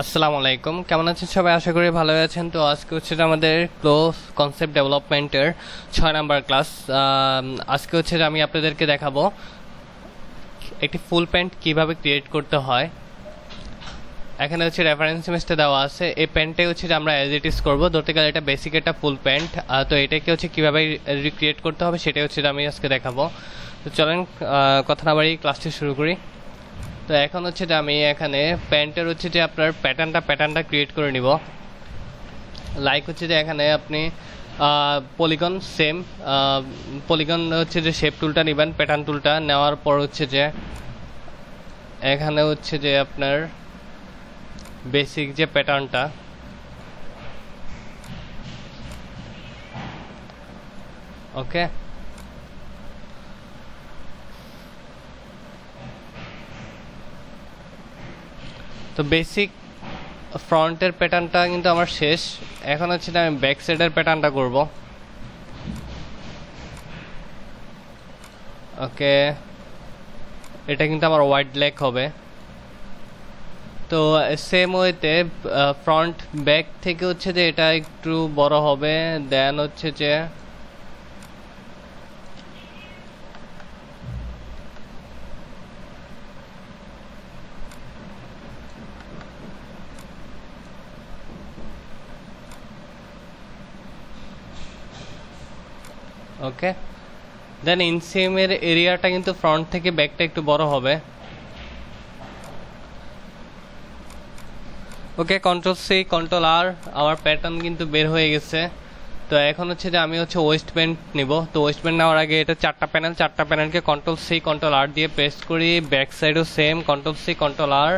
আসসালামু আলাইকুম, কেমন আছেন সবাই? আশা করি ভালো আছেন। তো আজকে হচ্ছে যে আমাদের ক্লোজ কনসেপ্ট ডেভেলপমেন্টের 6 নাম্বার ক্লাস। আজকে হচ্ছে যে আমি আপনাদেরকে দেখাবো একটি ফুল প্যান্ট কিভাবে ক্রিয়েট করতে হয়। এখানে হচ্ছে রেফারেন্স ইমেজটা দেওয়া আছে। এই প্যান্টটাই হচ্ছে যে আমরা অ্যাজ ইট ইজ করবো। ধরতে গেলে এটা বেসিক একটা ফুল প্যান্ট। তো এটাকে হচ্ছে কীভাবে রিক্রিয়েট করতে হবে সেটাই হচ্ছে যে আমি আজকে দেখাবো। তো চলেন কথা না বাড়ি ক্লাসটি শুরু করি। তো এখন হচ্ছে যে আমি এখানে প্যান্টের হচ্ছে যে আপনার প্যাটার্নটা ক্রিয়েট করে নিব। লাইক হচ্ছে যে এখানে আপনি পলিগন সেম পলিগন হচ্ছে যে শেপ টুলটা নেবেন, প্যাটার্ন টুলটা নেওয়ার পর হচ্ছে যে এখানে হচ্ছে যে আপনার বেসিক যে প্যাটার্নটা, ওকে। তো বেসিক ফ্রন্টের প্যাটার্নটা কিন্তু আমার শেষ। এখন হচ্ছে যে আমি ব্যাক সাইডের প্যাটার্নটা করব। ওকে, এটা কিন্তু আমার হোয়াইট ব্ল্যাক হবে। তো সেম ওয়েতে ফ্রন্ট ব্যাক থেকে হচ্ছে যে এটা একটু বড় হবে। দেন হচ্ছে যে ওকে, দেন ইনসিএমের এরিয়াটা কিন্তু ফ্রন্ট থেকে ব্যাকটা একটু বড় হবে। ওকে, কন্ট্রোল সি কন্ট্রোল আর, আমার প্যাটার্ন কিন্তু বের হয়ে গেছে। তো এখন হচ্ছে যে আমি হচ্ছে ওয়েস্ট ব্যান্ড নিব। তো ওয়েস্ট ব্যান্ড নেওয়ার আগে এটা চারটা প্যানেলকে কন্ট্রোল সি কন্ট্রোল আর দিয়ে প্রেস করি। ব্যাক সাইডও same control C control R.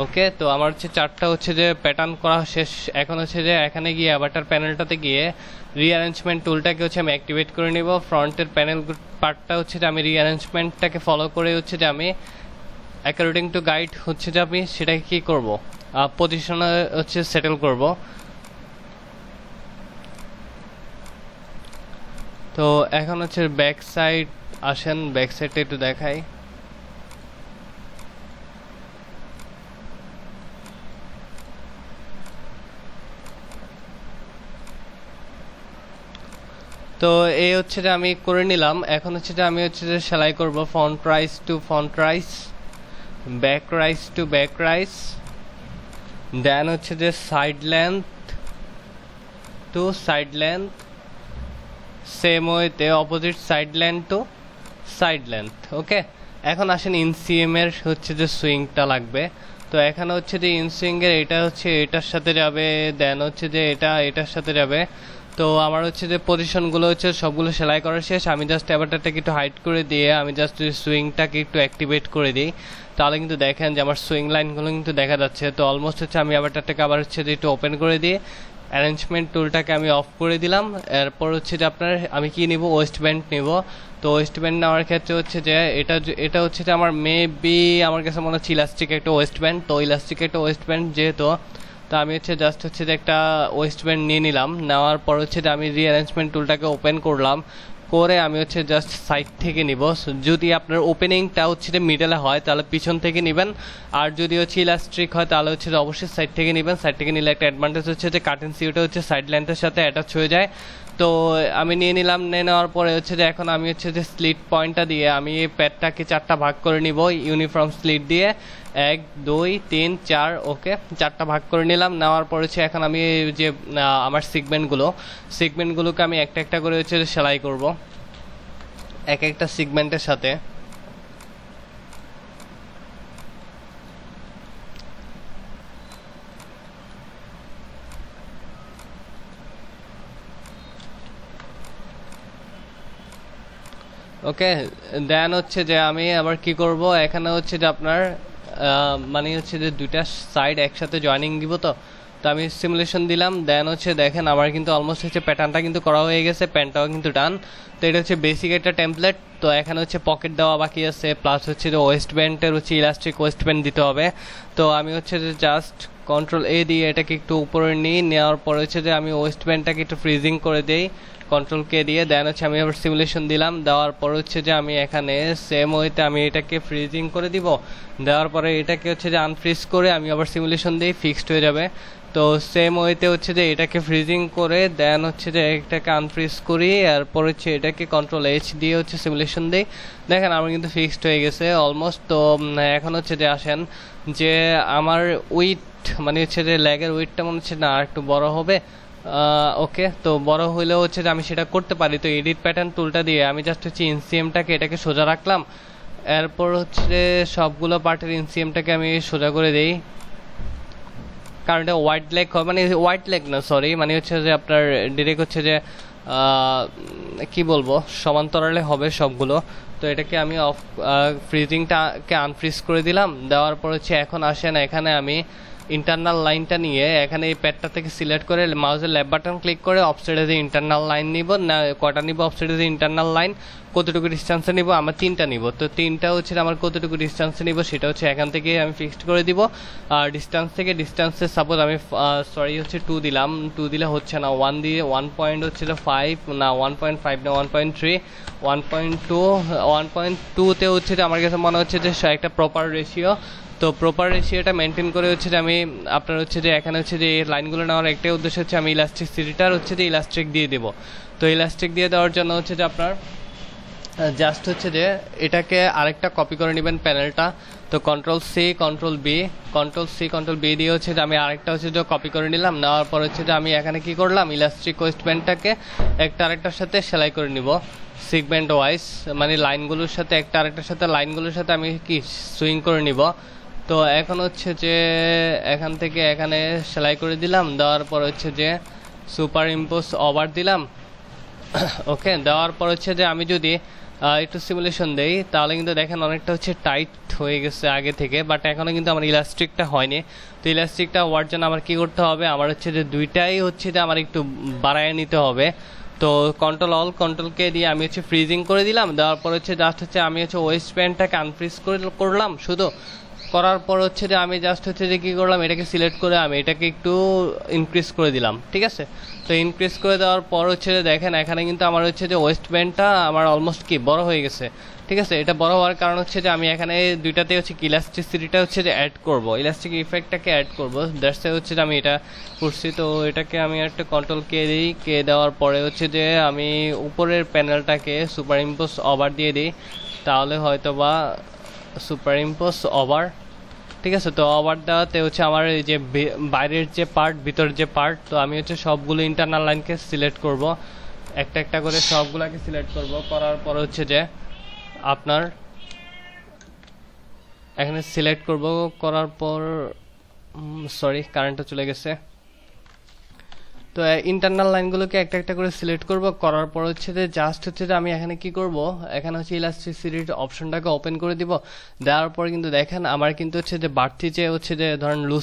Okay, তো আমার হচ্ছে চারটা হচ্ছে যে প্যাটার্ন করা শেষ। এখন হচ্ছে যে এখানে গিয়ে অ্যাভাটার প্যানেলটাতে গিয়ে রিঅ্যারেঞ্জমেন্ট টুলটাকে হচ্ছে আমি অ্যাক্টিভেট করে নিব। ফ্রন্টের প্যানেল পার্টটা হচ্ছে যে আমি রিঅ্যারেঞ্জমেন্টটাকে ফলো করে হচ্ছে যে আমি অ্যাকর্ডিং টু গাইড হচ্ছে যে আমি সেটাকে কী করব, পজিশনে হচ্ছে সেটেল করব। তো এখন হচ্ছে ব্যাক সাইড আসেন, ব্যাক সাইডটা একটু দেখাই। তো এই হচ্ছে যে আমি করে নিলাম। এখন হচ্ছে যে আমি হচ্ছে যে সেলাই করব front rise to front rise, back rise to back rise, then হচ্ছে যে side length to side length, same ওয়েতে opposite side length to side length. Okay, এখন আসেন ইনসিএম এর হচ্ছে যে সুইংটা লাগবে। তো এখানে হচ্ছে যে ইনসুইং এর এটা হচ্ছে এটার সাথে যাবে, দেন হচ্ছে যে এটা এটার সাথে যাবে। তো আমার হচ্ছে যে পজিশনগুলো হচ্ছে সবগুলো সেলাই করা শেষ। আমি জাস্ট অ্যাভাটারটাকে একটু হাইড করে দিয়ে আমি জাস্ট সুইংটাকে একটু অ্যাক্টিভেট করে দিই। তাহলে কিন্তু দেখেন যে আমার সুইং লাইনগুলো কিন্তু দেখা যাচ্ছে। তো অলমোস্ট হচ্ছে আমি অ্যাভাটারটাকে আবার হচ্ছে যে একটু ওপেন করে দিই, অ্যারেঞ্জমেন্ট টুলটাকে আমি অফ করে দিলাম। এরপর হচ্ছে যে আপনার আমি কি নিব, ওয়েস্ট ব্যান্ড নিব। তো ওয়েস্ট ব্যান্ড নেওয়ার ক্ষেত্রে হচ্ছে যে এটা হচ্ছে যে আমার মেবি আমার কাছে মনে হচ্ছে ইলাস্টিক একটা ওয়েস্ট ব্যান্ড। তো ইলাস্টিক একটা ওয়েস্ট ব্যান্ড যেহেতু, তো আমি হচ্ছে জাস্ট হচ্ছে যে একটা ওয়েস্ট ব্যান্ড নিয়ে নিলাম। নেওয়ার পর হচ্ছে যে আমি রিঅ্যারেঞ্জমেন্ট টুলটাকে ওপেন করলাম, করে আমি হচ্ছে জাস্ট সাইড থেকে নিব। যদি আপনার ওপেনিংটা হচ্ছে যে মিডলে হয় তাহলে পিছন থেকে নেবেন, আর যদি হচ্ছে ইলাস্ট্রিক হয় তাহলে হচ্ছে যে অবশ্যই সাইড থেকে নেবেন। সাইড থেকে নিলে একটা অ্যাডভান্টেজ হচ্ছে যে কাটিং সিউটা হচ্ছে সাইড লেন্থের সাথে অ্যাটাচ হয়ে যায়। তো আমি নিয়ে নিলাম। নিয়ে নেওয়ার পরে হচ্ছে যে এখন আমি হচ্ছে যে স্লিট পয়েন্টটা দিয়ে আমি এই প্যাডটাকে চারটা ভাগ করে নিব ইউনিফর্ম স্লিট দিয়ে, 1 2 3 4। ওকে, চারটা ভাগ করে নিলাম। নেওয়ার পর হচ্ছে এখন আমি যে আমার সিগমেন্টগুলোকে আমি একটা একটা করে হচ্ছে সেলাই করব এক একটা সিগমেন্টের সাথে। ওকে, দেন হচ্ছে যে আমি আবার কি করব, এখানে হচ্ছে যে আপনার মানে হচ্ছে যে দুইটা সাইড একসাথে জয়েনিং দিব। তো তো আমি সিমুলেশন দিলাম। দেন হচ্ছে দেখেন আমার কিন্তু অলমোস্ট হচ্ছে প্যাটার্নটা কিন্তু করা হয়ে গেছে, প্যান্টটাও কিন্তু ডান। তো এটা হচ্ছে বেসিক একটা টেমপ্লেট। তো এখানে হচ্ছে পকেট দেওয়া বাকি আছে, প্লাস হচ্ছে যে ওয়েস্ট ব্যান্ডের হচ্ছে ইলাস্টিক ওয়েস্ট ব্যান্ড দিতে হবে। তো আমি হচ্ছে যে জাস্ট কন্ট্রোল এ দিয়ে এটাকে একটু উপরে নিই। নেওয়ার পরে হচ্ছে যে আমি ওয়েস্ট ব্যান্ডটাকে একটু ফ্রিজিং করে দিই কন্ট্রোল কে দিয়ে দেন হচ্ছে আমি আবার সিমুলেশন দিলাম, দেওয়ার পর হচ্ছে যে আমি এখানে সেম ওয়েতে আমি এটাকে ফ্রিজিং করে দিব, দেওয়ার পরে এটাকে হচ্ছে যে আনফ্রিজ করে আমি আবার সিমুলেশন দিই, ফিক্সড হয়ে যাবে। তো সেম ওয়েতে হচ্ছে যে এটাকে ফ্রিজিং করে দেন হচ্ছে যে এটাকে আনফ্রিজ করি, এরপর হচ্ছে এটাকে কন্ট্রোল এইচ দিয়ে হচ্ছে সিমুলেশন দিই, দেখেন আমার কিন্তু ফিক্সড হয়ে গেছে অলমোস্ট। তো এখন হচ্ছে যে আসেন যে আমার উইথ মানে হচ্ছে যে ল্যাগের উইথটা মনে হচ্ছে না আর একটু বড় হবে। ওকে, তো বড় হইলেও হচ্ছে যে আমি সেটা করতে পারি। তো এডিট প্যাটার্ন টুলটা দিয়ে আমি জাস্ট হচ্ছে ইনসিএমটাকে এটাকে সোজা রাখলাম, এরপর হচ্ছে সবগুলো পার্টের ইনসিএমটাকে আমি সোজা করে দিই, কারণ এটা হোয়াইট লেগ মানে হোয়াইট লেগ না সরি, মানে হচ্ছে যে আপনার ডিরেক্ট হচ্ছে যে কি বলবো সমান্তরালে হবে সবগুলো। তো এটাকে আমি অফ ফ্রিজিংটাকে আনফ্রিজ করে দিলাম, দেওয়ার পর হচ্ছে এখন আসেন এখানে আমি ইন্টারনাল লাইনটা নিয়ে এখানে এই প্যাডটা থেকে সিলেক্ট করে মাউসের লেফট বাটন ক্লিক করে অফসাইডে যে ইন্টারনাল লাইন নিব না কটা নিব, অফসাইডে যে ইন্টারনাল লাইন কতটুকু ডিস্টেন্সে নিব, আমার 3টা নিব। তো 3টা হচ্ছে আমার কতটুকু ডিস্টেন্সে নিব সেটা হচ্ছে এখান থেকে আমি ফিক্সড করে দিব। আর ডিস্টেন্স থেকে ডিস্টেন্সে সাপোজ আমি সরি হচ্ছে 2 দিলাম, 2 দিলে হচ্ছে না 1 দিয়ে 1 পয়েন্ট হচ্ছে 5 না 1.5 না 1.3 1.2 1.2তে হচ্ছে যে আমার কাছে মনে হচ্ছে যে একটা প্রপার রেশিও। তো প্রপার রেশিওটা মেনটেন করে হচ্ছে যে আমি আপনার হচ্ছে যে এখানে হচ্ছে যে এই লাইনগুলো নেওয়ার একটাই উদ্দেশ্য হচ্ছে আমি ইলাস্টিসিটিটার হচ্ছে যে ইলাস্ট্রিক দিয়ে দেবো। তো ইলাস্ট্রিক দিয়ে দেওয়ার জন্য হচ্ছে যে আপনার জাস্ট হচ্ছে যে এটাকে আরেকটা কপি করে নেবেন প্যানেলটা। তো কন্ট্রোল সি কন্ট্রোল বি দিয়ে হচ্ছে যে আমি আরেকটা হচ্ছে যে কপি করে নিলাম, নেওয়ার পর হচ্ছে যে আমি এখানে কি করলাম ইলাস্ট্রিক ওয়েস্টব্যান্ডটাকে একটা আরেকটার সাথে সেলাই করে নিব সিগমেন্ট ওয়াইজ, মানে লাইনগুলোর সাথে একটা আরেকটার সাথে লাইনগুলোর সাথে আমি কি সুইং করে নিব। তো এখন হচ্ছে যে এখান থেকে এখানে সেলাই করে দিলাম, দেওয়ার পর হচ্ছে যে সুপার ইম্পোজ ওভার দিলাম। ওকে, দেওয়ার পর হচ্ছে যে আমি যদি একটু সিমুলেশন দেই তাহলে কিন্তু দেখেন অনেকটা হচ্ছে টাইট হয়ে গেছে আগে থেকে, বাট এখনও কিন্তু আমার ইলাস্ট্রিকটা হয়নি। তো ইলাস্ট্রিকটা হওয়ার জন্য আমার কি করতে হবে, আমার হচ্ছে যে দুইটাই হচ্ছে যে আমার একটু বাড়ায় নিতে হবে। তো কন্ট্রোল কে দিয়ে আমি হচ্ছে ফ্রিজিং করে দিলাম, দেওয়ার পর হচ্ছে জাস্ট হচ্ছে আমি হচ্ছে ওয়েস্ট ব্যান্ডটাকে আনফ্রিজ করলাম শুধু, করার পর হচ্ছে যে আমি জাস্ট হচ্ছে যে কী করলাম এটাকে সিলেক্ট করে আমি এটাকে একটু ইনক্রিজ করে দিলাম, ঠিক আছে। তো ইনক্রিজ করে দেওয়ার পর হচ্ছে যে দেখেন এখানে কিন্তু আমার হচ্ছে যে ওয়েস্ট ব্যান্ডটা আমার অলমোস্ট কি বড় হয়ে গেছে, ঠিক আছে। এটা বড় হওয়ার কারণ হচ্ছে যে আমি এখানে দুইটাতে হচ্ছে কি ইলাস্টিসিটিটা হচ্ছে যে অ্যাড করবো, ইলাস্টিক ইফেক্টটাকে অ্যাড করবো, দ্যাটস হচ্ছে যে আমি এটা করছি। তো এটাকে আমি একটা কন্ট্রোল কে দিই, কে দেওয়ার পরে হচ্ছে যে আমি উপরের প্যানেলটাকে সুপার ইম্পোজ ওভার দিয়ে দিই, তাহলে হয়তো বা সুপার ইম্পোজ ওভার, ঠিক আছে। তো ওভার দেওয়াতে হচ্ছে আমার এই যে বাইরের যে পার্ট ভিতরের যে পার্ট, তো আমি হচ্ছে সবগুলো ইন্টারনাল লাইনকে সিলেক্ট করব, একটা একটা করে সবগুলোকে সিলেক্ট করব, করার পর হচ্ছে যে আপনার এখানে সিলেক্ট করব, করার পর সরি কারেন্টটা চলে গেছে। তো ইন্টারনাল লাইনগুলোকে একটা একটা করে সিলেক্ট করব, করার পর হচ্ছে যে জাস্ট হচ্ছে যে আমি এখানে কি করব, এখানে হচ্ছে ইলাস্টিসিটির অপশনটাকে ওপেন করে দিব, দেওয়ার পর কিন্তু দেখেন আমার কিন্তু হচ্ছে যে বাড়তি যে হচ্ছে যে ধরেন লুজ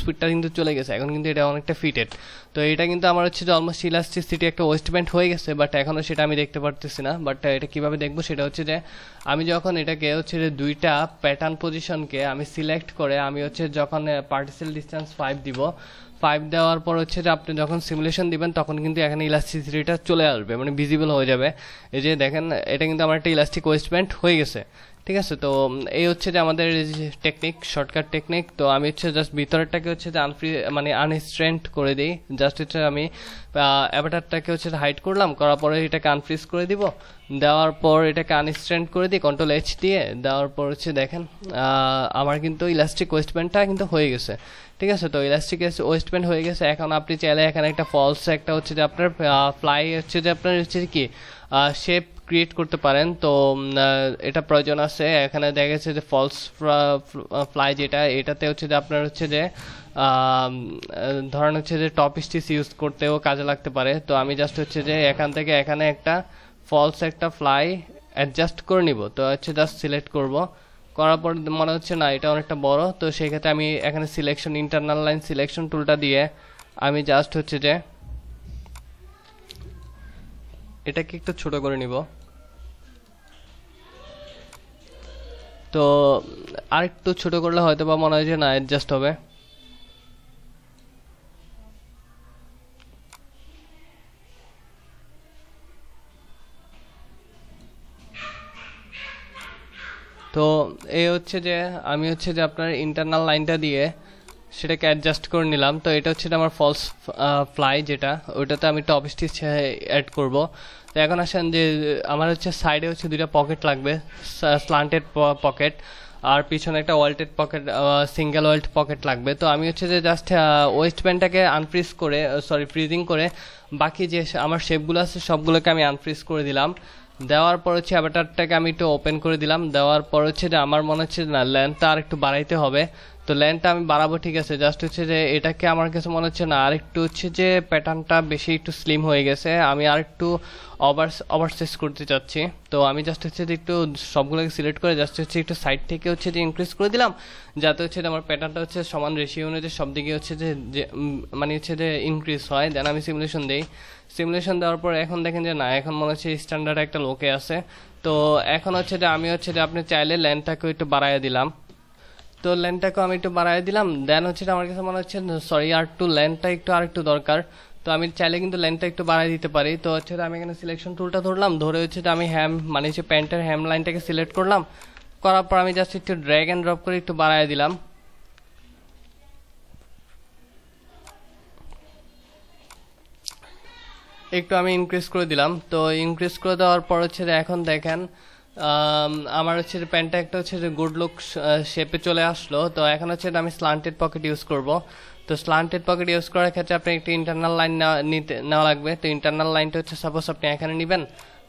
স্পিডটা কিন্তু চলে গেছে, এখন কিন্তু এটা অনেকটা ফিটেড। তো এটা কিন্তু আমার হচ্ছে যে অলমোস্ট ইলাস্টিসিটি একটা ওয়েস্টব্যান্ড হয়ে গেছে, বাট এখনও সেটা আমি দেখতে পারতেছি না। বাট এটা কিভাবে দেখবো সেটা হচ্ছে যে আমি যখন এটাকে হচ্ছে যে দুইটা প্যাটার্ন পজিশনকে আমি সিলেক্ট করে আমি হচ্ছে যখন পার্টিসেল ডিস্টেন্স 5 দিব, 5 দেওয়ার পর হচ্ছে যে আপনি যখন সিমুলেশন দিবেন তখন কিন্তু এখানে ইলাস্টিসিটিটা চলে আসবে, মানে ভিজিবল হয়ে যাবে। এই যে দেখেন এটা কিন্তু আমার একটা ইলাস্টিক ওয়েস্টব্যান্ড হয়ে গেছে, ঠিক আছে। তো এই হচ্ছে যে আমাদের টেকনিক, শর্টকাট টেকনিক। তো আমি হচ্ছে জাস্ট ভিতরেরটাকে হচ্ছে যে মানে আনস্ট্রেন্ট করে দিই, জাস্ট হচ্ছে আমি অ্যাভাটারটাকে হচ্ছে হাইড করলাম, করার পরে এটাকে আনফ্রিজ করে দিব, দেওয়ার পর এটাকে আনস্ট্রেন্ট করে দিই কন্ট্রোল এইচ দিয়ে, দেওয়ার পর হচ্ছে দেখেন আমার কিন্তু ইলাস্টিক ওয়েস্টব্যান্ডটা কিন্তু হয়ে গেছে, ঠিক আছে। তো ইলাস্টিক ওয়েস্টব্যান্ড হয়ে গেছে। এখন আপনি চাইলে এখানে একটা ফলস একটা হচ্ছে যে আপনার ফ্লাই হচ্ছে যে আপনার হচ্ছে কি শেপ ক্রিয়েট করতে পারেন। তো এটা প্রয়োজন আছে, এখানে দেখা গেছে যে ফলস ফ্লাই যেটা, এটাতে হচ্ছে যে আপনার হচ্ছে যে ধরেন হচ্ছে যে টপ স্টিচ ইউজ করতেও কাজে লাগতে পারে। তো আমি জাস্ট হচ্ছে যে এখান থেকে এখানে একটা ফলস একটা ফ্লাই অ্যাডজাস্ট করে নিব, তো হচ্ছে জাস্ট সিলেক্ট করব, করার পর মনে হচ্ছে না এটা অনেকটা বড়, তো সেই ক্ষেত্রে আমি এখানে সিলেকশন ইন্টারনাল লাইন সিলেকশন টুলটা দিয়ে আমি জাস্ট হচ্ছে যে এটাকে একটু ছোট করে নিব। তো আরেকটু ছোট করলে হয়তো বা মনে হয় যে না অ্যাডজাস্ট হবে। তো এই হচ্ছে যে আমি হচ্ছে যে আপনার ইন্টারনাল লাইনটা দিয়ে সেটাকে অ্যাডজাস্ট করে নিলাম। তো এটা হচ্ছে আমার ফলস ফ্লাই, যেটা ওইটাতে আমি টপ স্টিচ অ্যাড করব। তো এখন আসেন যে আমার হচ্ছে সাইডে হচ্ছে দুইটা পকেট লাগবে, স্লান্টেড পকেট, আর পিছনে একটা ওয়েল্টেড পকেট, সিঙ্গেল ওয়েল্ট পকেট লাগবে। তো আমি হচ্ছে যে জাস্ট ওয়েস্ট ব্যান্ডটাকে আনফ্রিজ করে, ফ্রিজিং করে বাকি যে আমার শেপগুলো আছে সবগুলোকে আমি আনফ্রিজ করে দিলাম। দেওয়ার পর হচ্ছে অ্যাভাটারটাকে আমি একটু ওপেন করে দিলাম। দেওয়ার পর হচ্ছে যে আমার মনে হচ্ছে না লেন্থটা আর একটু বাড়াইতে হবে। তো লেন্থটা আমি বাড়াবো, ঠিক আছে। জাস্ট হচ্ছে যে এটাকে আমার কাছে মনে হচ্ছে না আর একটু হচ্ছে যে প্যাটার্নটা বেশি একটু স্লিম হয়ে গেছে, আমি আর একটু ওভারসাইজ করতে চাচ্ছি। তো আমি জাস্ট হচ্ছে যে একটু সবগুলোকে সিলেক্ট করে জাস্ট হচ্ছে একটু সাইড থেকে হচ্ছে যে ইনক্রিজ করে দিলাম, যাতে হচ্ছে আমার প্যাটার্নটা হচ্ছে সমান রেশিও অনুযায়ী সব দিকে হচ্ছে যে মানে হচ্ছে যে ইনক্রিজ হয়। দেন আমি সিমুলেশন দিই। সিমুলেশন দেওয়ার পর এখন দেখেন যে না, এখন মনে হচ্ছে স্ট্যান্ডার্ড একটা লোকে আছে। তো এখন হচ্ছে যে আমি হচ্ছে যে আপনি চাইলে লেন্থটাকেও একটু বাড়াইয়া দিলাম। তো লেন্থটাকেও আমি একটু বাড়াই দিলাম। দেন হচ্ছে আমার কাছে মনে হচ্ছে সরি আর একটু লেন্থটা একটু আর একটু দরকার। তো আমি চাইলে কিন্তু লেন্থটা একটু বাড়াই দিতে পারি। তো হচ্ছে আমি এখানে সিলেকশন টুলটা ধরলাম, ধরে হচ্ছে আমি হ্যাম মানে হচ্ছে প্যান্টের হ্যাম লাইনটাকে সিলেক্ট করলাম। করার পর আমি জাস্ট একটু ড্র্যাগ অ্যান্ড ড্রপ করে একটু বাড়াই দিলাম। একটু আমি ইনক্রিজ করে দিলাম। তো ইনক্রিজ করে দেওয়ার পর হচ্ছে এখন দেখেন আমার হচ্ছে প্যান্টটা একটা হচ্ছে যে গুড লুক শেপে চলে আসলো। তো এখন হচ্ছে আমি স্লান্টেড পকেট ইউজ করব। তো স্লান্টেড পকেট ইউজ করার ক্ষেত্রে আপনি একটি ইন্টারনাল লাইন নেওয়া লাগবে। তো ইন্টারনাল লাইনটা হচ্ছে সাপোজ আপনি এখানে নেবেন।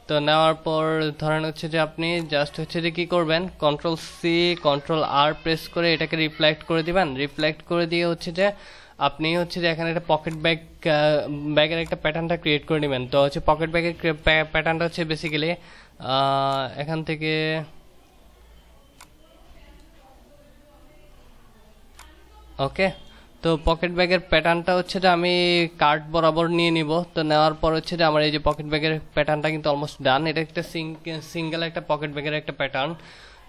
তো নেওয়ার পর ধরেন হচ্ছে যে আপনি জাস্ট হচ্ছে যে কি করবেন, Ctrl+C Ctrl+R প্রেস করে এটাকে রিফ্লেক্ট করে দিবেন। রিফ্লেক্ট করে দিয়ে হচ্ছে যে আপনি হচ্ছে যে এখানে একটা পকেট ব্যাগের একটা প্যাটার্নটা ক্রিয়েট করে নেবেন। তো হচ্ছে পকেট ব্যাগের প্যাটার্নটা হচ্ছে বেসিক্যালি এখান থেকে ওকে। তো পকেট ব্যাগের প্যাটার্নটা হচ্ছে যে আমি কার্ড বরাবর নিয়ে নিব। তো নেওয়ার পর হচ্ছে যে আমার এই যে পকেট ব্যাগের প্যাটার্নটা কিন্তু অলমোস্ট ডান। এটা একটা সিঙ্গেল একটা পকেট ব্যাগের একটা প্যাটার্ন।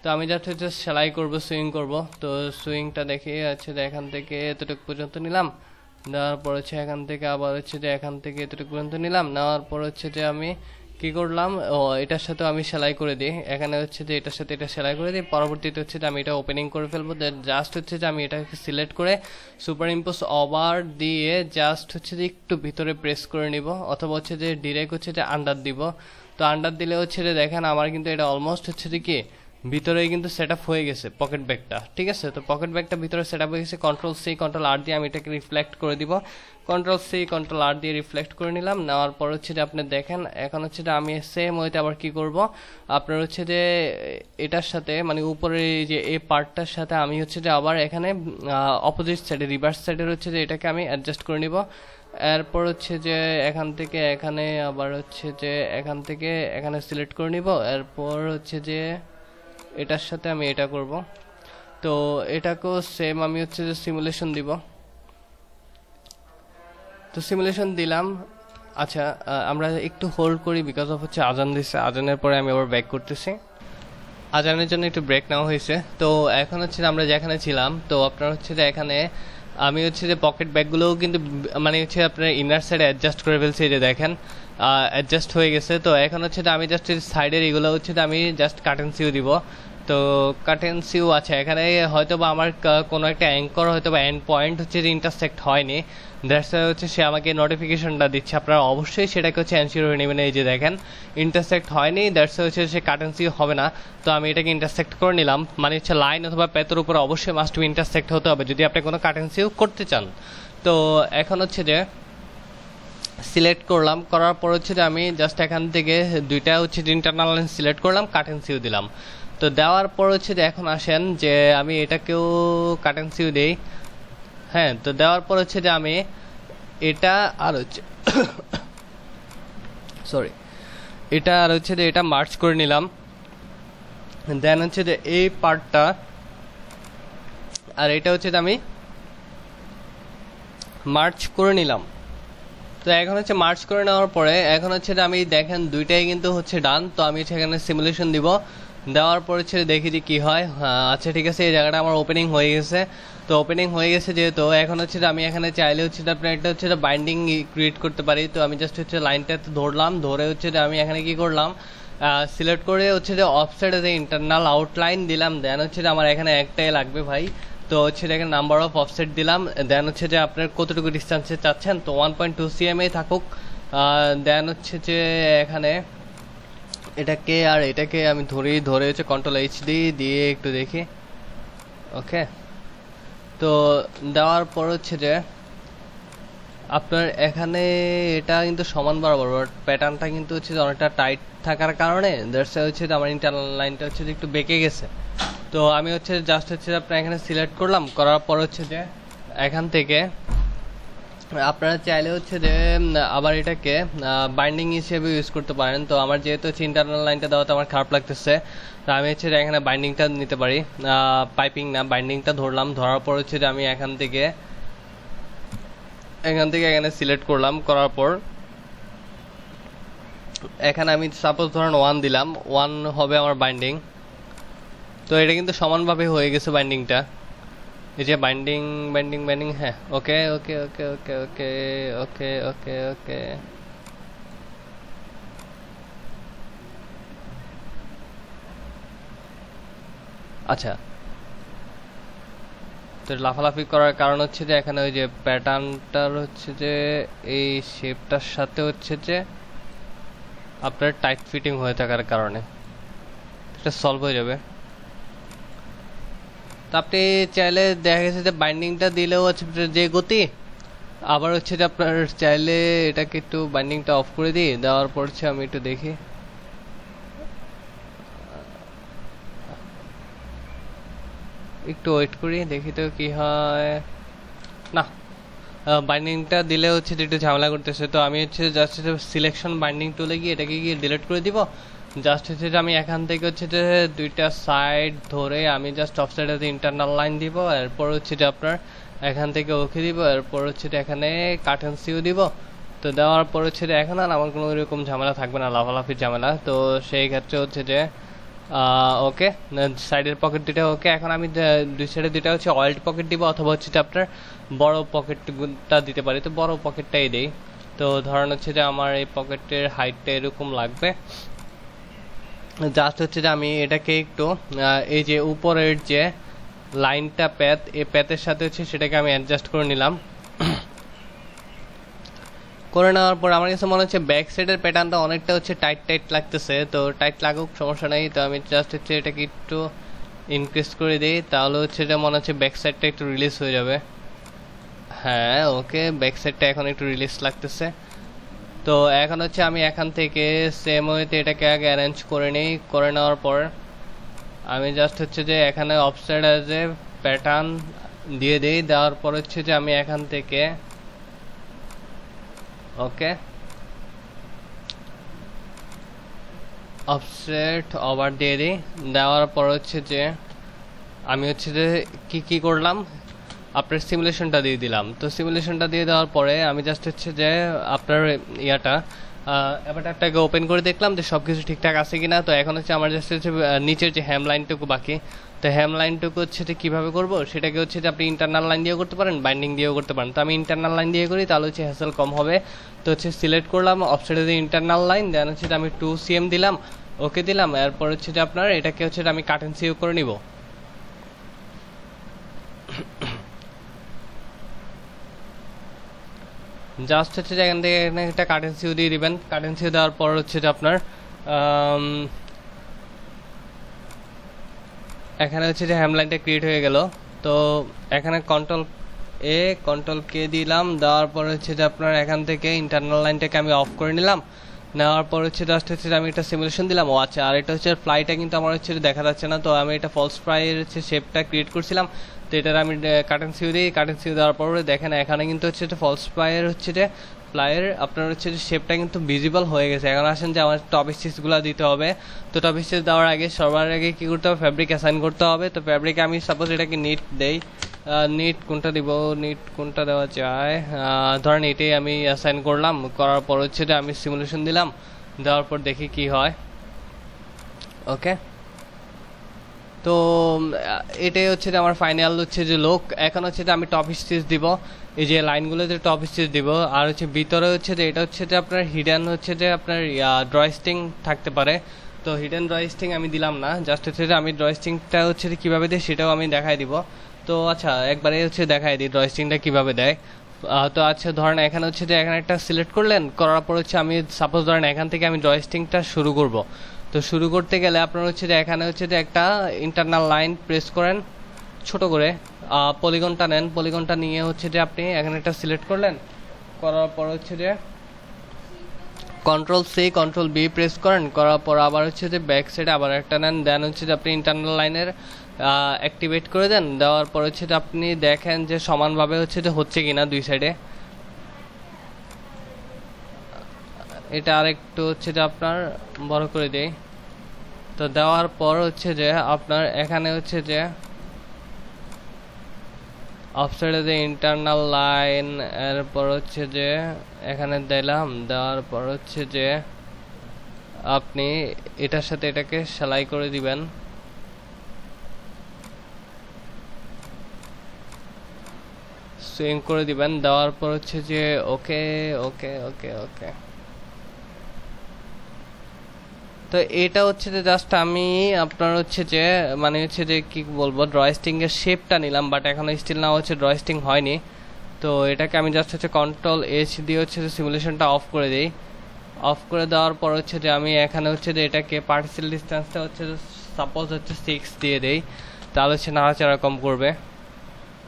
তো আমি জাস্ট হচ্ছে সেলাই করব, সুইং করব। তো সুইংটা দেখে হচ্ছে যে এখান থেকে এতটুকু পর্যন্ত নিলাম। নেওয়ার পর হচ্ছে এখান থেকে আবার হচ্ছে যে এখান থেকে এতটুকু পর্যন্ত নিলাম। নেওয়ার পর হচ্ছে যে আমি কি করলাম, এটার সাথে আমি সেলাই করে দিই। এখানে হচ্ছে যে এটার সাথে এটা সেলাই করে দিই। পরবর্তীতে হচ্ছে যে আমি এটা ওপেনিং করে ফেলবো। জাস্ট হচ্ছে যে আমি এটাকে সিলেক্ট করে সুপার ইম্পোজ ওভার দিয়ে জাস্ট হচ্ছে যে একটু ভিতরে প্রেস করে নিব, অথবা হচ্ছে যে ডিরেক্ট হচ্ছে যে আন্ডার দিব। তো আন্ডার দিলে হচ্ছে যে দেখেন আমার কিন্তু এটা অলমোস্ট হচ্ছে যে কি ভিতরেই কিন্তু সেট আপ হয়ে গেছে পকেট ব্যাগটা, ঠিক আছে। তো পকেট ব্যাগটা ভিতরে সেট আপ হয়ে গেছে। Ctrl+C Ctrl+R দিয়ে আমি এটাকে রিফ্লেক্ট করে দিব। Ctrl+C Ctrl+R দিয়ে রিফ্লেক্ট করে নিলাম। নেওয়ার পর হচ্ছে যে আপনি দেখেন এখন হচ্ছে যে আমি সেম ওইতে আবার কি করব, আপনার হচ্ছে যে এটার সাথে মানে উপরে যে এই পার্টটার সাথে আমি হচ্ছে যে আবার এখানে অপোজিট সাইডে রিভার্স সাইডের হচ্ছে যে এটাকে আমি অ্যাডজাস্ট করে নিব। এরপর হচ্ছে যে এখান থেকে এখানে আবার হচ্ছে যে এখান থেকে এখানে সিলেক্ট করে নিব। এরপর হচ্ছে যে এটার সাথে আমি এটা করব। তো এটাকেও সেম আমি হচ্ছে যে সিমুলেশন দিব। তো সিমুলেশন দিলাম। আচ্ছা আমরা একটু হোল্ড করি, বিকজ অফ হচ্ছে আজান দিচ্ছে। আজানের পরে আমি আবার ব্যাক করতেছি। আজানের জন্য একটু ব্রেক নেওয়া হয়েছে। তো এখন হচ্ছে আমরা যেখানে ছিলাম, তো আপনার হচ্ছে যে এখানে আমি হচ্ছে যে পকেট ব্যাগগুলোও কিন্তু মানে হচ্ছে আপনার ইনার সাইডে অ্যাডজাস্ট করে ফেলছি, যে দেখেন অ্যাডজাস্ট হয়ে গেছে। তো এখন হচ্ছে আমি জাস্ট সাইডের এগুলো হচ্ছে আমি জাস্ট কাটেন সিউ দিব। তো কাটেন সিউ আছে এখানে, হয়তো বা আমার কোনো একটা অ্যাঙ্কর হয়তো বা এন্ড পয়েন্ট হচ্ছে যে ইন্টারসেক্ট হয়নি, দ্যাটস হচ্ছে সে আমাকে নোটিফিকেশনটা দিচ্ছে। আপনারা অবশ্যই সেটাকে হচ্ছে এনশিওর হয়ে নেবেন। এই যে দেখেন ইন্টারসেক্ট হয়নি, দ্যাটস হচ্ছে সে কাটেন সিউ হবে না। তো আমি এটাকে ইন্টারসেক্ট করে নিলাম, মানে হচ্ছে লাইন অথবা পেতের উপরে অবশ্যই মাস্ট বি ইন্টারসেক্ট হতে হবে যদি আপনি কোনো কাটেন সিউ করতে চান। তো এখন হচ্ছে যে সিলেক্ট করলাম, করার পর হচ্ছে যে আমি জাস্ট এখান থেকে দুইটা হচ্ছে ইন্টারনাল লাইন সিলেক্ট করলাম, কাটেন সিউ দিলাম। তো দেওয়ার পর হচ্ছে যে এখন আসেন যে আমি এটাকেও কাটেন সিউ দেই। হ্যাঁ, তো দেওয়ার পর হচ্ছে যে আমি এটা আর হচ্ছে সরি এটা আর হচ্ছে যে এটা মার্চ করে নিলাম। দেন হচ্ছে যে এই পার্টটা আর এটা হচ্ছে যে আমি মার্চ করে নিলাম। তো এখন হচ্ছে মার্চ করে নেওয়ার পরে এখন হচ্ছে যে আমি দেখেন দুইটাই কিন্তু হচ্ছে ডান। তো আমি সেখানে সিমুলেশন দিব। দেওয়ার পর হচ্ছে দেখি যে কি হয়। আচ্ছা ঠিক আছে, এই জায়গাটা আমার ওপেনিং হয়ে গেছে। তো ওপেনিং হয়ে গেছে যেহেতু এখন হচ্ছে যে আমি এখানে চাইলে হচ্ছে আপনার একটা হচ্ছে বাইন্ডিং ক্রিয়েট করতে পারি। তো আমি জাস্ট হচ্ছে লাইনটা ধরলাম, ধরে হচ্ছে যে আমি এখানে কি করলাম, সিলেক্ট করে হচ্ছে যে অফসেটে যে ইন্টারনাল আউটলাইন দিলাম, দেন হচ্ছে যে আমার এখানে একটাই লাগবে ভাই। তো হচ্ছে যে এখানে নাম্বার অফ অফসেট দিলাম, দেন হচ্ছে যে আপনার কতটুকু ডিস্টেন্সে চাচ্ছেন, তো 1.2 cm থাকুক। দেন হচ্ছে যে এখানে এটাকে আর এটাকে আমি ধরে হচ্ছে Ctrl+H দিয়ে একটু দেখি। ওকে, তো দেওয়ার পর হচ্ছে যে আপনার এখানে এটা কিন্তু সমান বরাবর, বাট প্যাটার্নটা কিন্তু হচ্ছে যে অনেকটা টাইট থাকার কারণে দ্যাটস হচ্ছে যে আমার ইন্টারনাল লাইনটা হচ্ছে যে একটু বেঁকে গেছে। তো আমি হচ্ছে জাস্ট হচ্ছে আপনার এখানে সিলেক্ট করলাম, করার পর হচ্ছে যে এখান থেকে আপনারা চাইলে হচ্ছে যে আবার এটাকে বাইন্ডিং হিসেবে ইউজ করতে পারেন। তো আমার যেহেতু হচ্ছে ইন্টারনাল লাইনটা দেওয়াতে আমার খারাপ লাগতেছে, তো আমি হচ্ছে যে এখানে বাইন্ডিংটা নিতে পারি, পাইপিং না বাইন্ডিংটা ধরলাম। ধরার পর হচ্ছে যে আমি এখান থেকে এখানে সিলেক্ট করলাম, করার পর এখানে আমি সাপোজ ধরেন 1 দিলাম, 1 হবে আমার বাইন্ডিং। তো এটা কিন্তু সমানভাবে হয়ে গেছে বাইন্ডিংটা, এই যে বাইন্ডিং। হ্যাঁ, ওকে ওকে ওকে ওকে ওকে ওকে ওকে ওকে আচ্ছা। তো লাফালাফি করার কারণ হচ্ছে যে এখানে ওই যে প্যাটার্নটার হচ্ছে যে এই শেপটার সাথে হচ্ছে যে আপনার টাইট ফিটিং হয়ে থাকার কারণে এটা সলভ হয়ে যাবে। তো আপনি চাইলে দেখা গেছে যে বাইন্ডিংটা দিলেও হচ্ছে যে গতি, আবার হচ্ছে যে আপনার চাইলে এটাকে একটু বাইন্ডিংটা অফ করে দিই, দেওয়ার পর হচ্ছে আমি একটু দেখি, একটু ওয়েট করি দেখি তো কি হয়। না, বাইন্ডিংটা দিলে হচ্ছে যে একটু ঝামেলা করতেছে। তো আমি হচ্ছে জাস্ট সিলেকশন বাইন্ডিং টুলে গিয়ে এটাকে গিয়ে ডিলিট করে দিব। জাস্ট হচ্ছে যে আমি এখান থেকে হচ্ছে যে দুইটা সাইড ধরে আমি জাস্ট অফ সাইডে ইন্টারনাল লাইন দিব, এরপর হচ্ছে যে আপনার এখান থেকে ওকে দিব, এরপর হচ্ছে যে এখানে কার্টেন সিও দিব। তো দেওয়ার পর হচ্ছে যে এখন আর আমার কোনো এরকম ঝামেলা থাকবে না, লাফালাফির ঝামেলা। তো সেই ক্ষেত্রে হচ্ছে যে ওকে, সাইডের পকেট দুটা ওকে। এখন আমি দুই সাইডে দুটা হচ্ছে অয়েল্ড পকেট দিব, অথবা হচ্ছে যে আপনার বড় পকেটটা দিতে পারি। তো বড় পকেটটাই দেই। তো ধরেন হচ্ছে যে আমার এই পকেটের হাইটটা এরকম লাগবে। জাস্ট হচ্ছে যে আমি এটাকে একটু এই যে উপরের যে লাইনটা প্যাথ, এই প্যাথের সাথে হচ্ছে সেটাকে আমি অ্যাডজাস্ট করে নিলাম। করে নেওয়ার পর আমার কাছে মনে হচ্ছে ব্যাক সাইডের প্যাটার্নটা অনেকটা হচ্ছে টাইট লাগতেছে। তো টাইট লাগুক, সমস্যা নেই। তো আমি জাস্ট হচ্ছে এটাকে একটু ইনক্রিজ করে দিই, তাহলে হচ্ছে এটা মনে হচ্ছে ব্যাক সাইডটা একটু রিলিজ হয়ে যাবে। হ্যাঁ, ওকে, ব্যাক সাইডটা এখন একটু রিলিজ লাগতেছে। তো এখন হচ্ছে আমি এখান থেকে সেম ওয়েতে এটাকে আগে অ্যারেঞ্জ করে নিই। করে নেওয়ার পর আমি জাস্ট হচ্ছে যে এখানে অফসাইড অ্যাজ এ প্যাটার্ন দিয়ে দিই। দেওয়ার পর হচ্ছে যে আমি এখান থেকে ওকে অফসেট ওভার দিয়ে দিই। দেওয়ার পর হচ্ছে যে আমি হচ্ছে যে কি করলাম, আপনার সিমুলেশনটা দিয়ে দিলাম। তো সিমুলেশনটা দিয়ে দেওয়ার পরে আমি জাস্ট হচ্ছে যে আপনার ইয়াটা অ্যাভাটারটাকে ওপেন করে দেখলাম যে সব কিছু ঠিকঠাক আছে কিনা। তো এখন হচ্ছে আমার জাস্ট হচ্ছে নিচের যে হ্যাম লাইনটুকু বাকি, তো হ্যাম লাইনটুকু হচ্ছে যে কীভাবে করবো সেটাকে হচ্ছে যে আপনি ইন্টারনাল লাইন দিয়েও করতে পারেন, বাইন্ডিং দিয়েও করতে পারেন। তো আমি ইন্টারনাল লাইন দিয়ে করি, তাহলে হচ্ছে হ্যাসেল কম হবে। তো হচ্ছে সিলেক্ট করলাম অফসাইডে যে ইন্টারনাল লাইন, দেন হচ্ছে আমি 2 cm দিলাম, ওকে দিলাম। এরপর হচ্ছে যে আপনার এটাকে হচ্ছে আমি কাট এন্ড সিও করে নিব। জাস্ট হচ্ছে যে এখান থেকে একটা কার্টেন সিউ দিয়ে দিবেন। কার্টেন সিউ দেওয়ার পর হচ্ছে যে আপনার এখানে হচ্ছে যে হ্যামলাইনটা ক্রিয়েট হয়ে গেল। তো এখানে Ctrl+A দিলাম, দেওয়ার পর হচ্ছে যে আপনার এখান থেকে ইন্টারনাল লাইনটাকে আমি অফ করে নিলাম। নেওয়ার পর হচ্ছে জাস্ট হচ্ছে আমি একটা সিমুলেশন দিলাম। ও আচ্ছা, আর এটা হচ্ছে ফ্লাইটা কিন্তু আমার হচ্ছে দেখা যাচ্ছে না। তো আমি এটা ফলস ফ্লাইয়ের হচ্ছে শেপটা ক্রিয়েট করছিলাম। তো এটার আমি কার্টেন সিউ দিই। কার্টেন সিউ দেওয়ার পর দেখেন এখানে কিন্তু হচ্ছে ফলস ফ্লাইয়ের হচ্ছে যে ফ্লাইয়ের আপনার হচ্ছে যে শেপটা কিন্তু ভিজিবল হয়ে গেছে। এখন আসেন যে আমার টপ স্টিচগুলো দিতে হবে। তো টপ স্টিচ দেওয়ার আগে সবার আগে কি করতে হবে, ফ্যাব্রিক অ্যাসাইন করতে হবে। তো ফ্যাব্রিক আমি সাপোজ এটাকে নিট দেই। নিট কোনটা দিব, নিট কোনটা দেওয়া যায়, ধরেন এটাই আমি অ্যাসাইন করলাম। করার পর হচ্ছে যে আমি সিমুলেশন দিলাম, দেওয়ার পর দেখি কি হয়। ওকে, তো এটাই হচ্ছে যে আমার ফাইনাল হচ্ছে যে লুক। এখন হচ্ছে যে আমি টপ স্টিচ দিব, এই যে লাইনগুলোতে টপ স্টিচ দিব। আর হচ্ছে ভিতরে হচ্ছে যে এটা হচ্ছে যে আপনার হিডেন হচ্ছে যে আপনার ড্রয়স্টিং থাকতে পারে। তো হিডেন জয়স্টিং আমি দিলাম না, জাস্ট হচ্ছে যে আমি জয়স্টিংটা হচ্ছে যে কীভাবে দেয় সেটাও আমি দেখাই দিব। তো আচ্ছা একবারে হচ্ছে দেখাই দিই জয়স্টিংটা কীভাবে দেয়। তো আচ্ছা ধরেন এখানে হচ্ছে যে এখানে একটা সিলেক্ট করলেন, করার পর হচ্ছে আমি সাপোজ ধরেন এখান থেকে আমি জয়স্টিংটা শুরু করব। তো শুরু করতে গেলে আপনার হচ্ছে যে এখানে হচ্ছে যে একটা ইন্টারনাল লাইন প্রেস করেন ছোট করে, পলিগনটা নেন, পলিগনটা নিয়ে হচ্ছে যে আপনি এখানে একটা সিলেক্ট করলেন, করার পর হচ্ছে যে control C control B press করেন, করার পর আবার হচ্ছে যে ব্যাক সাইডে আবার একটা নেন, দেন হচ্ছে যে আপনি ইন্টারনাল লাইনের অ্যাক্টিভেট করে দেন। দেওয়ার পর হচ্ছে যে আপনি দেখেন যে সমানভাবে হচ্ছে যে হচ্ছে কিনা দুই সাইডে। এটা আরেকটু হচ্ছে যে আপনার বড় করে দেই। তো দেওয়ার পর হচ্ছে যে আপনার এখানে হচ্ছে যে অফসাইডে যে ইন্টারনাল লাইন, এরপর হচ্ছে যে এখানে দিলাম, দেওয়ার পর হচ্ছে যে আপনি এটার সাথে এটাকে সেলাই করে দিবেন। সুইং করে দিবেন, দেওয়ার পর হচ্ছে যে ওকে ওকে ওকে ওকে। তো এটা হচ্ছে যে জাস্ট আমি আপনার হচ্ছে যে মানে হচ্ছে যে কি বলবো জয়স্টিং এর শেপটা নিলাম, বাট এখনো স্টিল না হচ্ছে জয়স্টিং হয়নি। তো এটাকে আমি জাস্ট হচ্ছে কন্ট্রোল এইচ দিয়ে হচ্ছে যে সিমুলেশনটা অফ করে দিই। অফ করে দেওয়ার পর হচ্ছে যে আমি এখানে হচ্ছে যে এটাকে পার্টিকেল ডিসটেন্সটা হচ্ছে যে সাপোজ হচ্ছে 6 দিয়ে দেই, তাহলে হচ্ছে নাড়াচাড়া কম করবে।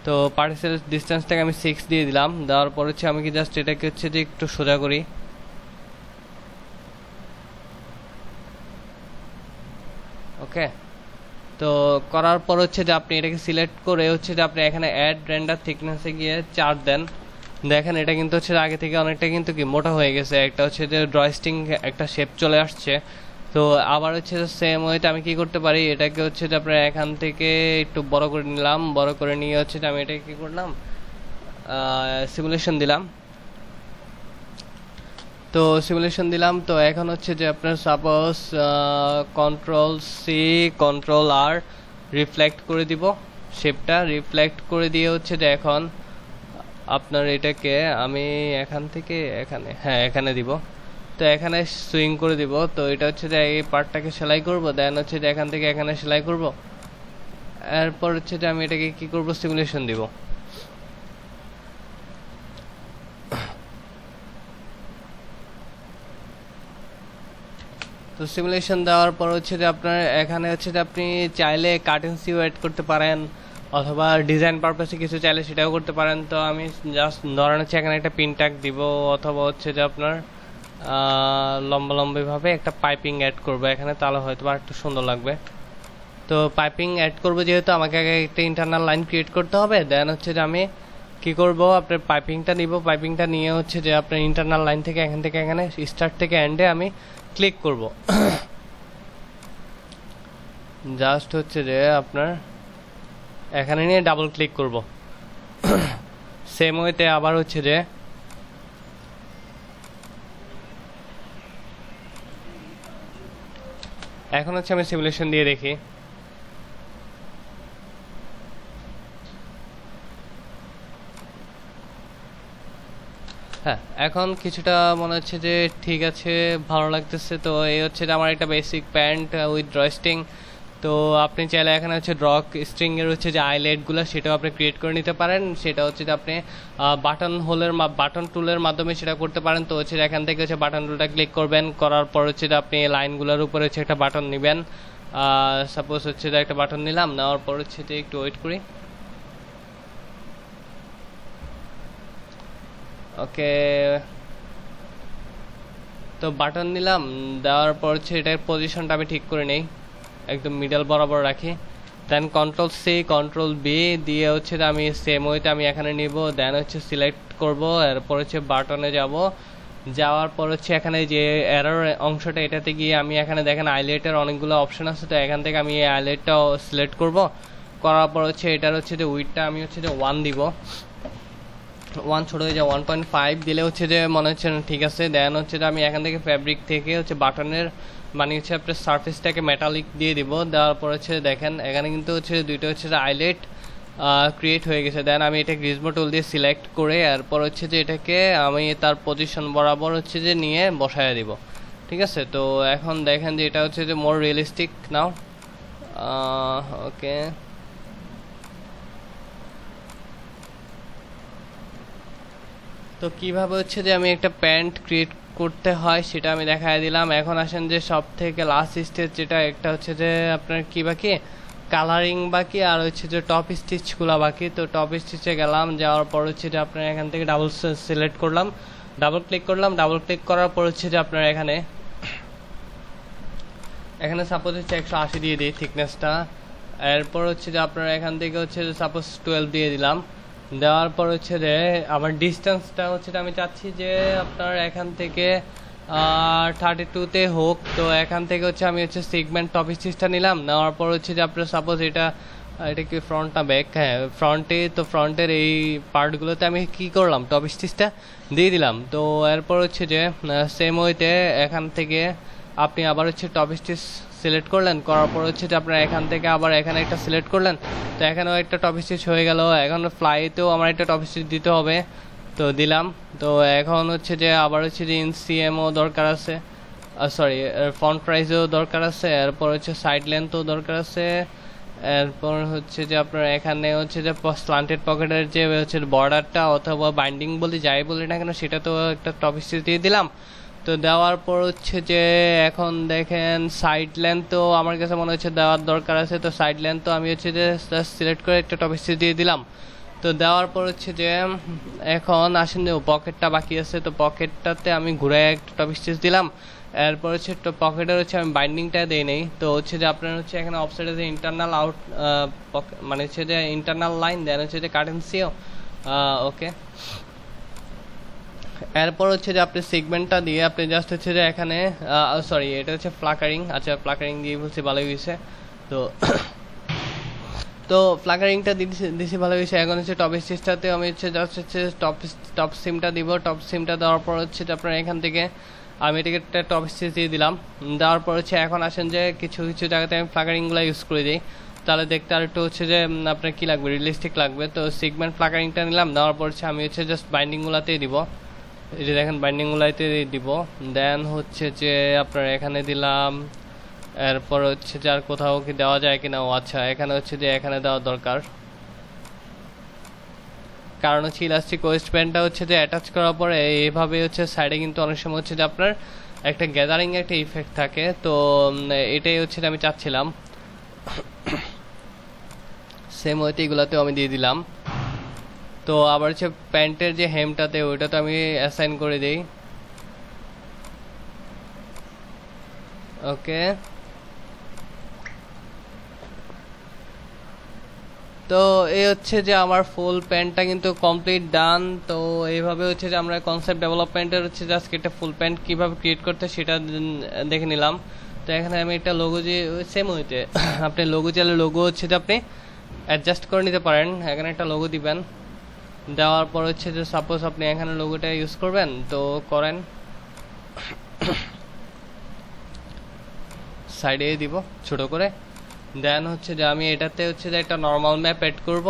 তো পার্টিকেল ডিসটেন্সটাকে আমি 6 দিয়ে দিলাম, দেওয়ার পর হচ্ছে আমি কি জাস্ট এটাকে হচ্ছে যে একটু সোজা করি। ওকে, তো করার পর হচ্ছে যে আপনি এটাকে সিলেক্ট করে হচ্ছে যে আপনি এখানে অ্যাড রেন্ডার থিকনেসে গিয়ে 4 দেন। দেখেন এটা কিন্তু হচ্ছে আগে থেকে অনেকটা কিন্তু কি মোটা হয়ে গেছে, একটা হচ্ছে যে জয়স্টিং একটা শেপ চলে আসছে। তো আবার হচ্ছে যে সেম ওয়েতে আমি কি করতে পারি, এটাকে হচ্ছে যে আপনার এখান থেকে একটু বড় করে নিলাম, বড় করে নিয়ে হচ্ছে যে আমি এটাকে কি করলাম সিমুলেশন দিলাম। তো সিমুলেশন দিলাম, তো এখন হচ্ছে যে আপনার সাপোজ কন্ট্রোল সি কন্ট্রোল আর রিফ্লেক্ট করে দিব, শেপটা রিফ্লেক্ট করে দিয়ে হচ্ছে যে এখন আপনার এটাকে আমি এখান থেকে এখানে, হ্যাঁ এখানে দিব। তো এখানে সুইং করে দিব। তো এটা হচ্ছে যে এই পার্টটাকে সেলাই করব, দেন হচ্ছে যে এখান থেকে এখানে সেলাই করব। এরপর হচ্ছে যে আমি এটাকে কি করব সিমুলেশন দিব। তো সিমুলেশন দেওয়ার পর হচ্ছে যে আপনার এখানে হচ্ছে যে আপনি চাইলে কার্টেন্সিও অ্যাড করতে পারেন, অথবা ডিজাইন পারপাসে কিছু চাইলে সেটাও করতে পারেন। তো আমি জাস্ট ধরেন হচ্ছে এখানে একটা পিন ট্যাগ দিব, অথবা হচ্ছে যে আপনার লম্বা লম্বিভাবে একটা পাইপিং অ্যাড করবো এখানে, তাহলে হয়তো আর একটু সুন্দর লাগবে। তো পাইপিং অ্যাড করবো যেহেতু আমাকে আগে একটা ইন্টারনাল লাইন ক্রিয়েট করতে হবে, দেন হচ্ছে যে আমি কি করব আপনার পাইপিংটা নিব, পাইপিংটা নিয়ে হচ্ছে যে আপনার ইন্টারনাল লাইন থেকে এখানে স্টার্ট থেকে এন্ডে আমি ক্লিক করব। জাস্ট হচ্ছে যে আপনার এখানে নিয়ে ডাবল ক্লিক করব। সেম ওয়েতে আবার হচ্ছে যে এখন হচ্ছে আমি সিমুলেশন দিয়ে দেখি। হ্যাঁ এখন কিছুটা মনে হচ্ছে যে ঠিক আছে, ভালো লাগতেছে। তো এই হচ্ছে যে আমার একটা বেসিক প্যান্ট উইথ জয়স্টিং। তো আপনি চাইলে এখানে হচ্ছে ড্রক স্ট্রিং এর হচ্ছে যে আইলাইটগুলো সেটাও আপনি ক্রিয়েট করে নিতে পারেন। সেটা হচ্ছে যে আপনি বাটন টুলের মাধ্যমে সেটা করতে পারেন। তো হচ্ছে এখান থেকে হচ্ছে বাটন টুলটা ক্লিক করবেন, করার পর হচ্ছে যে আপনি লাইনগুলোর উপরে হচ্ছে একটা বাটন নেবেন। সাপোজ হচ্ছে যে একটা বাটন নিলাম, নেওয়ার পর হচ্ছে যে একটু ওয়েট করি। ওকে, তো বাটন নিলাম, দেওয়ার পর হচ্ছে এটার পজিশনটা আমি ঠিক করে নেই, একদম মিডল বরাবর রাখি। দেন কন্ট্রোল সি কন্ট্রোল বি দিয়ে হচ্ছে আমি সেম ওয়েতে আমি এখানে নিব, দেন হচ্ছে সিলেক্ট করব, এরপর হচ্ছে বাটনে যাব, যাওয়ার পর হচ্ছে এখানে যে এরর অংশটা এটাতে গিয়ে আমি এখানে দেখেন আইলাইটের অনেকগুলো অপশন আছে। তো এখান থেকে আমি এই আইলাইটটাও সিলেক্ট করব, করার পর হচ্ছে এটার হচ্ছে যে উইডটা আমি হচ্ছে যে 1 দিব, 1 ছোট হয়ে যায় 1.5 দিলে হচ্ছে যে মনে হচ্ছে ঠিক আছে। দেন হচ্ছে যে আমি এখান থেকে ফ্যাব্রিক থেকে হচ্ছে বাটনের মানে হচ্ছে আপনার সারফেসটাকে মেটালিক দিয়ে দিব, দেওয়ার পর হচ্ছে দেখেন এখানে কিন্তু হচ্ছে দুইটা হচ্ছে যে আইলাইট ক্রিয়েট হয়ে গেছে। দেন আমি এটা গ্রিজমো টুল দিয়ে সিলেক্ট করে এরপর হচ্ছে যে এটাকে আমি তার পজিশন বরাবর হচ্ছে যে নিয়ে বসায় দিব। ঠিক আছে। তো এখন দেখেন যে এটা হচ্ছে যে মোর রিয়েলিস্টিক নাও। ওকে, তো কিভাবে হচ্ছে যে আমি একটা প্যান্ট ক্রিয়েট করতে হয় সেটা আমি দেখাই দিলাম। এখন আসেন যে সব থেকে লাস্ট স্টেজ যেটা, একটা হচ্ছে যে আপনার কি বাকি, কালারিং বাকি, আর হচ্ছে যে টপ স্টিচ খোলা বাকি। তো টপ স্টিচে গেলাম, যাওয়ার পর হচ্ছে যে আপনার এখান থেকে ডাবল সিলেক্ট করলাম, ডাবল ক্লিক করলাম। ডাবল ক্লিক করার পর হচ্ছে যে আপনার এখানে সাপোজ হচ্ছে 180 দিয়ে দিই থিকনেসটা। এরপর হচ্ছে যে আপনার এখান থেকে হচ্ছে যে সাপোজ 12 দিয়ে দিলাম। দেওয়ার পর হচ্ছে যে আমার ডিস্টেন্সটা হচ্ছে আমি চাচ্ছি যে আপনার এখান থেকে 32-তে হোক। তো এখান থেকে হচ্ছে আমি হচ্ছে সেগমেন্ট টপ স্টিচটা নিলাম। নেওয়ার পর হচ্ছে যে আপনার সাপোজ এটা কি ফ্রন্ট না ব্যাক, হ্যাঁ ফ্রন্টে। তো ফ্রন্টের এই পার্টগুলোতে আমি কি করলাম, টপ স্টিচটা দিয়ে দিলাম। তো এরপর হচ্ছে যে সেম ওয়েতে এখান থেকে আপনি আবার হচ্ছে টপ স্টিচ সিলেক্ট করলেন, করার পর হচ্ছে যে আপনার এখান থেকে আবার এখানে একটা সিলেক্ট করলেন। তো এখানেও একটা টপ স্টিচ হয়ে গেল। এখন ফ্লাইতেও আমার একটা টপ স্টিচ দিতে হবে, তো দিলাম। তো এখন হচ্ছে যে আবার হচ্ছে যে ইনসিএমও দরকার আছে, সরি ফন্ট প্রাইসেও দরকার আছে। এরপর হচ্ছে সাইড লেন্থও দরকার আছে। এরপর হচ্ছে যে আপনার এখানে হচ্ছে যে স্লান্টেড পকেটের যে হচ্ছে বর্ডারটা অথবা বাইন্ডিং বলি, যাই বলি না কেন, সেটা তো একটা টপ স্টিচ দিয়ে দিলাম। তো দেওয়ার পর হচ্ছে যে এখন দেখেন সাইড লেন্থ তো আমার কাছে মনে হচ্ছে দেওয়ার দরকার আছে। তো সাইড লেন্থ তো আমি হচ্ছে যে সিলেক্ট করে একটা টপ স্টিচ দিয়ে দিলাম। তো দেওয়ার পর হচ্ছে যে এখন আসেন যে পকেটটা বাকি আছে। তো পকেটটাতে আমি ঘুরে একটা টপ স্টিচ দিলাম। এরপর হচ্ছে পকেটের হচ্ছে আমি বাইন্ডিংটা দিই নেই। তো হচ্ছে যে আপনার হচ্ছে এখানে অফসাইডে যে ইন্টারনাল আউট, মানে হচ্ছে যে ইন্টারনাল লাইন, দেন হচ্ছে যে কাটেন্সিও। ওকে, এরপর হচ্ছে যে আপনি সেগমেন্টটা দিয়ে আপনি জাস্ট হচ্ছে যে এখানে সরি এটা হচ্ছে ফ্লাকারিং, আচ্ছা ফ্লাকারিং দিয়ে বলছি ভালোই হয়েছে। তো তো ফ্লাকারিংটা দিছি ভালো হয়েছে। এখন হচ্ছে টপ স্টিচটাতে আমি হচ্ছে জাস্ট হচ্ছে টপ সিমটা দিব। টপ সিমটা দেওয়ার পর হচ্ছে যে আপনার এখান থেকে আমি এটাকে একটা টপ স্টিচ দিয়ে দিলাম। দেওয়ার পর হচ্ছে এখন আসেন যে কিছু কিছু জায়গাতে আমি ফ্লাকারিংগুলো ইউজ করে দিই, তাহলে দেখতে আর একটু হচ্ছে যে আপনার কি লাগবে, রিয়েলিস্টিক লাগবে। তো সিগমেন্ট ফ্লাকারিংটা নিলাম, দেওয়ার পর হচ্ছে আমি হচ্ছে জাস্ট বাইন্ডিংগুলোতেই দিব। এই যে দেখেন বাইন্ডিংগুলোতে দিব। দেন হচ্ছে যে আপনার এখানে দিলাম। এরপর হচ্ছে যে আর কোথাও কি দেওয়া যায় কিনা, ও আচ্ছা এখানে হচ্ছে যে এখানে দেওয়া দরকার, কারণ হচ্ছে ইলাস্টিক ওয়েস্ট ব্যান্ডটা হচ্ছে যে অ্যাটাচ করার পরে এইভাবে হচ্ছে সাইডে কিন্তু অনেক সময় হচ্ছে যে আপনার একটা গ্যাদারিং একটা ইফেক্ট থাকে। তো এটাই হচ্ছে আমি চাচ্ছিলাম। সেম ওয়েতে এগুলাতেও আমি দিয়ে দিলাম। তো আবার হচ্ছে প্যান্টের যে হেমটাতে ওইটা তো আমি অ্যাসাইন করে দিই। ওকে, তো এই হচ্ছে যে আমার ফুল প্যান্টটা কিন্তু কমপ্লিট ডান। তো এইভাবে হচ্ছে যে আমরা কনসেপ্ট ডেভেলপমেন্টের হচ্ছে জাস্ট একটা ফুল প্যান্ট কীভাবে ক্রিয়েট করতে সেটা দেখে নিলাম। তো এখানে আমি একটা লোগো যে সেম হইতে আপনি লোগো চাইলে লোগো হচ্ছে যে আপনি অ্যাডজাস্ট করে নিতে পারেন। এখানে একটা লোগো দিবেন, দেওয়ার পর হচ্ছে যে সাপোজ আপনি এখানে লোগোটা ইউজ করবেন, তো করেন সাইডে দিব ছোট করে। দেন হচ্ছে যে আমি এটাতে হচ্ছে যে একটা নর্মাল ম্যাপ এড করব।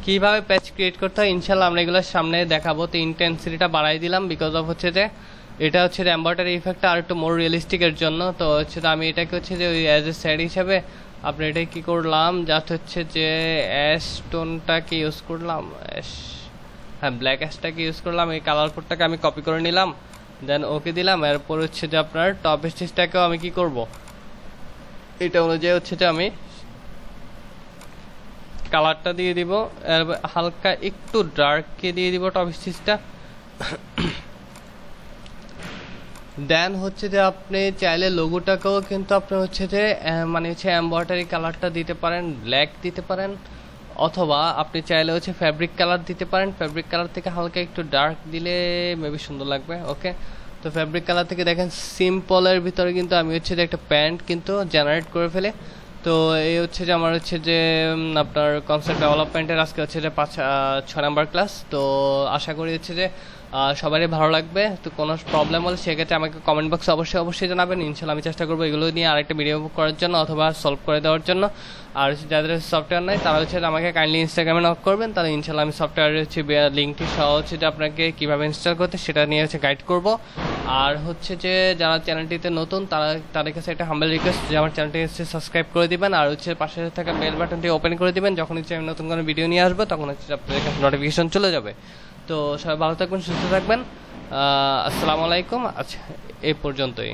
কিভাবে প্যাচ ক্রিয়েট করতে হয় ইনশাল্লাহ আমরা এগুলোর সামনে দেখাবো। তো ইন্টেন্সিটিটা বাড়াই দিলাম বিকজ অফ হচ্ছে যে এটা হচ্ছে যে এমব্রয়ডারি ইফেক্টটা আর একটু মোর রিয়েলিস্টিকের জন্য। তো হচ্ছে যে আমি এটাকে হচ্ছে যে ওই অ্যাজ এ সেট হিসাবে আপনি এটাই কী করলাম, জাস্ট হচ্ছে যে অ্যাশ টোনটাকে ইউজ করলাম, হ্যাঁ ব্ল্যাক অ্যাশটাকে ইউজ করলাম। এই কালার কোডটাকে আমি কপি করে নিলাম, দেন ওকে দিলাম। এরপর হচ্ছে যে আপনার টপ স্টিচটাকেও আমি কি করব, এটা অনুযায়ী হচ্ছে যে আমি কালারটা দিয়ে দিব, হালকা একটু ডার্ককে দিয়ে দিব টপ স্টিচটা। দেন হচ্ছে যে আপনি চাইলে লোগোটাকেও কিন্তু আপনি হচ্ছে যে মানে হচ্ছে এমব্রয়ডারি কালারটা দিতে পারেন, ব্ল্যাক দিতে পারেন, অথবা আপনি চাইলে হচ্ছে ফ্যাব্রিক কালার দিতে পারেন। ফ্যাব্রিক কালার থেকে হালকা একটু ডার্ক দিলে মেবি সুন্দর লাগবে। ওকে, তো ফ্যাব্রিক কালার থেকে দেখেন সিম্পলের ভিতরে কিন্তু আমি হচ্ছে যে একটা প্যান্ট কিন্তু জেনারেট করে ফেলে। তো এই হচ্ছে যে আমার হচ্ছে যে আপনার কনসেপ্ট ডেভেলপমেন্টের আজকে হচ্ছে যে 6 নাম্বার ক্লাস। তো আশা করি হচ্ছে যে সবারই ভালো লাগবে। তো কোনো প্রবলেম হলে সেক্ষেত্রে আমাকে কমেন্ট বক্সে অবশ্যই জানাবেন। ইনশাল্লাহ আমি চেষ্টা করবো এগুলো নিয়ে আরেকটা ভিডিও করার জন্য অথবা সলভ করে দেওয়ার জন্য। আর যাদের সফটওয়্যার নেই তারা হচ্ছে আমাকে কাইন্ডলি ইনস্টাগ্রামে নক করবেন, তাহলে ইনশাল্লাহ আমি সফটওয়্যারের হচ্ছে লিঙ্কটি সহ হচ্ছে যে আপনাকে কীভাবে ইনস্টল করতে সেটা নিয়ে হচ্ছে গাইড করবো। আর হচ্ছে যে যারা চ্যানেলটিতে নতুন তাদের কাছে একটা হাম্বল রিকোয়েস্ট যে আমার চ্যানেলটি সাবস্ক্রাইব করে দিবেন, আর হচ্ছে পাশে থাকা বেল বাটনটি ওপেন করে দিবেন। যখন হচ্ছে আমি নতুন কোনো ভিডিও নিয়ে আসবো তখন হচ্ছে আপনাদের কাছে নোটিফিকেশন চলে যাবে। তো সবাই ভালো থাকবেন, সুস্থ থাকবেন। আসসালামু আলাইকুম। আচ্ছা, এই পর্যন্তই।